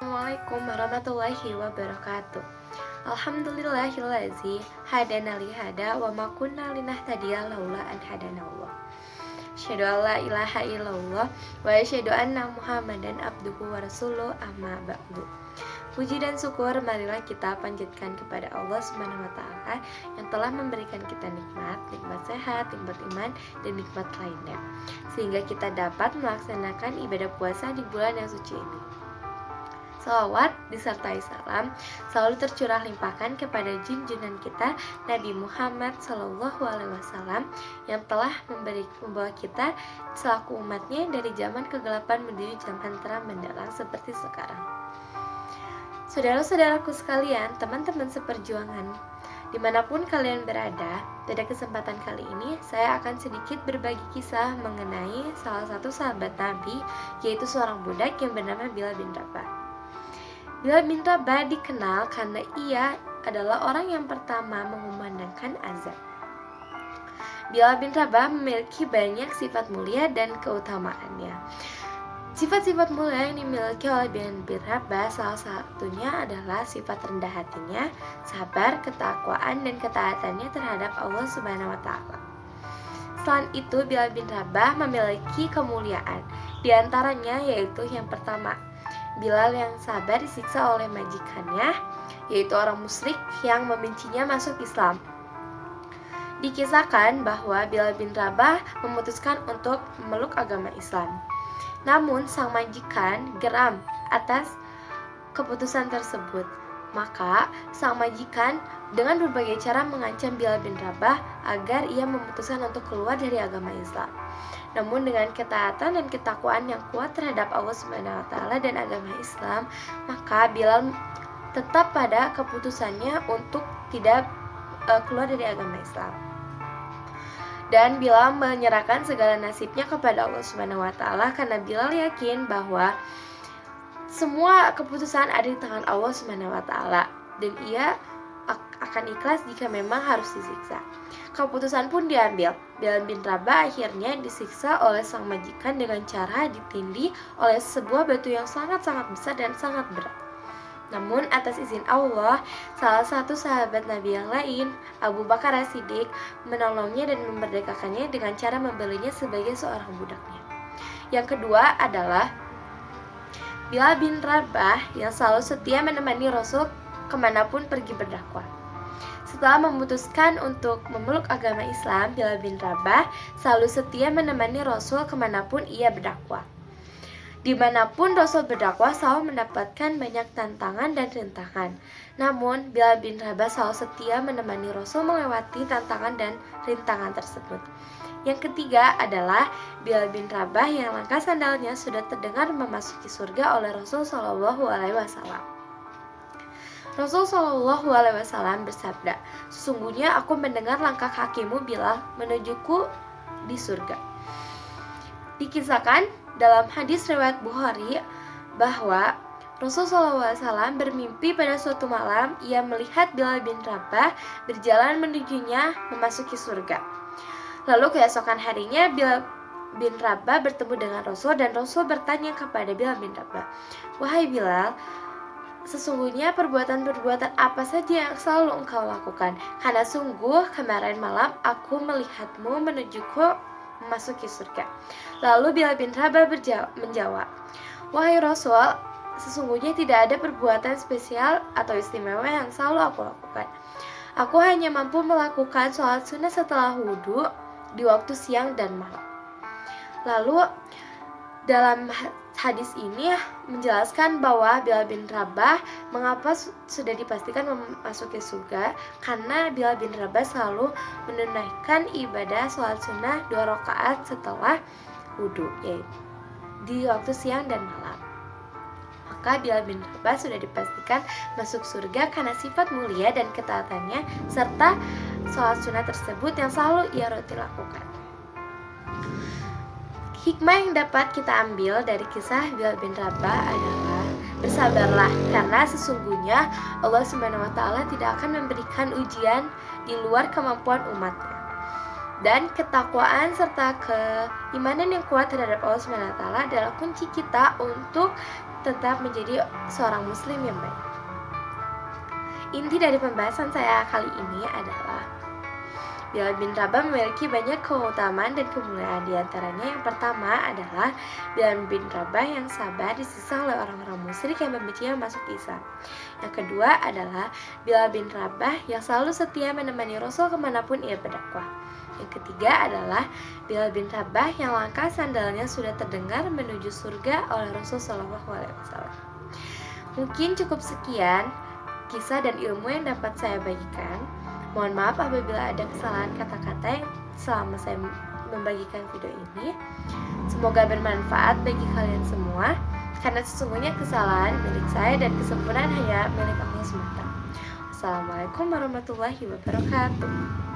Assalamualaikum warahmatullahi wabarakatuh. Alhamdulillahillazi hadana li hada wa ma kunna linahtadiya laula an hadanallah. Asyhadu an la ilaha illallah wa asyhadu anna Muhammadan abduhu wa rasuluh amma ba'du. Puji dan syukur marilah kita panjatkan kepada Allah Subhanahu wa taala yang telah memberikan kita nikmat sehat, nikmat iman dan nikmat lainnya, sehingga kita dapat melaksanakan ibadah puasa di bulan yang suci ini. Salawat disertai salam selalu tercurah limpahkan kepada junjungan kita Nabi Muhammad SAW yang telah membawa kita selaku umatnya dari zaman kegelapan menuju zaman terang benderang seperti sekarang. Saudara-saudaraku sekalian, teman-teman seperjuangan, dimanapun kalian berada, pada kesempatan kali ini saya akan sedikit berbagi kisah mengenai salah satu sahabat Nabi, yaitu seorang budak yang bernama Bilal bin Rabah. Bilal bin Rabah dikenal karena ia adalah orang yang pertama mengumandangkan azan. Bilal bin Rabah memiliki banyak sifat mulia dan keutamaannya. Sifat-sifat mulia yang dimiliki oleh Bilal bin Rabah salah satunya adalah sifat rendah hatinya, sabar, ketakwaan, dan ketaatannya terhadap Allah Subhanahu wa taala. Selain itu, Bilal bin Rabah memiliki kemuliaan. Di antaranya yaitu yang pertama, Bilal yang sabar disiksa oleh majikannya, yaitu orang musyrik yang membencinya masuk Islam. Dikisahkan bahwa Bilal bin Rabah memutuskan untuk memeluk agama Islam. Namun sang majikan geram atas keputusan tersebut. Maka sang majikan dengan berbagai cara mengancam Bilal bin Rabah agar ia memutuskan untuk keluar dari agama Islam. Namun dengan ketaatan dan ketakwaan yang kuat terhadap Allah Subhanahu wa taala dan agama Islam, maka Bilal tetap pada keputusannya untuk tidak keluar dari agama Islam. Dan Bilal menyerahkan segala nasibnya kepada Allah Subhanahu wa taala karena Bilal yakin bahwa semua keputusan ada di tangan Allah Subhanahu wa taala dan ia akan ikhlas jika memang harus disiksa. Keputusan pun diambil. Bilal bin Rabah akhirnya disiksa oleh sang majikan dengan cara ditindih oleh sebuah batu yang sangat-sangat besar dan sangat berat. Namun atas izin Allah, salah satu sahabat Nabi yang lain, Abu Bakar As-Siddiq, menolongnya dan memerdekakannya dengan cara membelinya sebagai seorang budaknya. Yang kedua adalah Bilal bin Rabah yang selalu setia menemani Rasul kemanapun pergi berdakwah. Setelah memutuskan untuk memeluk agama Islam, Bilal bin Rabah selalu setia menemani Rasul kemanapun ia berdakwah. Dimanapun Rasul berdakwah selalu mendapatkan banyak tantangan dan rintangan. Namun, Bilal bin Rabah selalu setia menemani Rasul melewati tantangan dan rintangan tersebut. Yang ketiga adalah Bilal bin Rabah yang langkah sandalnya sudah terdengar memasuki surga oleh Rasul Shallallahu Alaihi Wasallam. Rasul Shallallahu Alaihi Wasallam bersabda, "Sesungguhnya aku mendengar langkah kakimu Bilal menujuku di surga." Dikisahkan dalam hadis riwayat Bukhari bahwa Rasul Shallallahu Alaihi Wasallam bermimpi pada suatu malam ia melihat Bilal bin Rabah berjalan menujunya memasuki surga. Lalu keesokan harinya Bilal bin Rabah bertemu dengan Rasul dan Rasul bertanya kepada Bilal bin Rabah, "Wahai Bilal, sesungguhnya perbuatan-perbuatan apa saja yang selalu engkau lakukan? Karena sungguh kemarin malam aku melihatmu menujuku memasuki surga." Lalu Bilal bin Rabah menjawab, "Wahai Rasul, sesungguhnya tidak ada perbuatan spesial atau istimewa yang selalu aku lakukan. Aku hanya mampu melakukan sholat sunnah setelah wudhu di waktu siang dan malam." Lalu dalam hadis ini menjelaskan bahwa Bilal bin Rabah mengapa sudah dipastikan memasuki surga, karena Bilal bin Rabah selalu menunaikan ibadah sholat sunnah 2 rakaat setelah wudhu, yaitu di waktu siang dan malam. Maka Bilal bin Rabah sudah dipastikan masuk surga karena sifat mulia dan ketaatannya serta sholat sunnah tersebut yang selalu ia rutin lakukan. Hikmah yang dapat kita ambil dari kisah Bilal bin Rabah adalah bersabarlah, karena sesungguhnya Allah Subhanahu wa taala tidak akan memberikan ujian di luar kemampuan umatnya. Dan ketakwaan serta keimanan yang kuat terhadap Allah Subhanahu wa taala adalah kunci kita untuk tetap menjadi seorang muslim yang baik. Inti dari pembahasan saya kali ini adalah Bilal bin Rabah memiliki banyak keutamaan dan kemuliaan. Di antaranya yang pertama adalah Bilal bin Rabah yang sabar disiksa oleh orang-orang musyrik yang membenci masuk Islam. Yang kedua adalah Bilal bin Rabah yang selalu setia menemani Rasul kemanapun ia berdakwah. Yang ketiga adalah Bilal bin Rabah yang langkah sandalnya sudah terdengar menuju surga oleh Rasul Shallallahu Alaihi Wasallam. Mungkin cukup sekian kisah dan ilmu yang dapat saya bagikan. Mohon maaf apabila ada kesalahan kata-kata yang selama saya membagikan video ini. Semoga bermanfaat bagi kalian semua, karena sesungguhnya kesalahan milik saya dan kesempurnaan hanya milik Allah semata. Wassalamualaikum warahmatullahi wabarakatuh.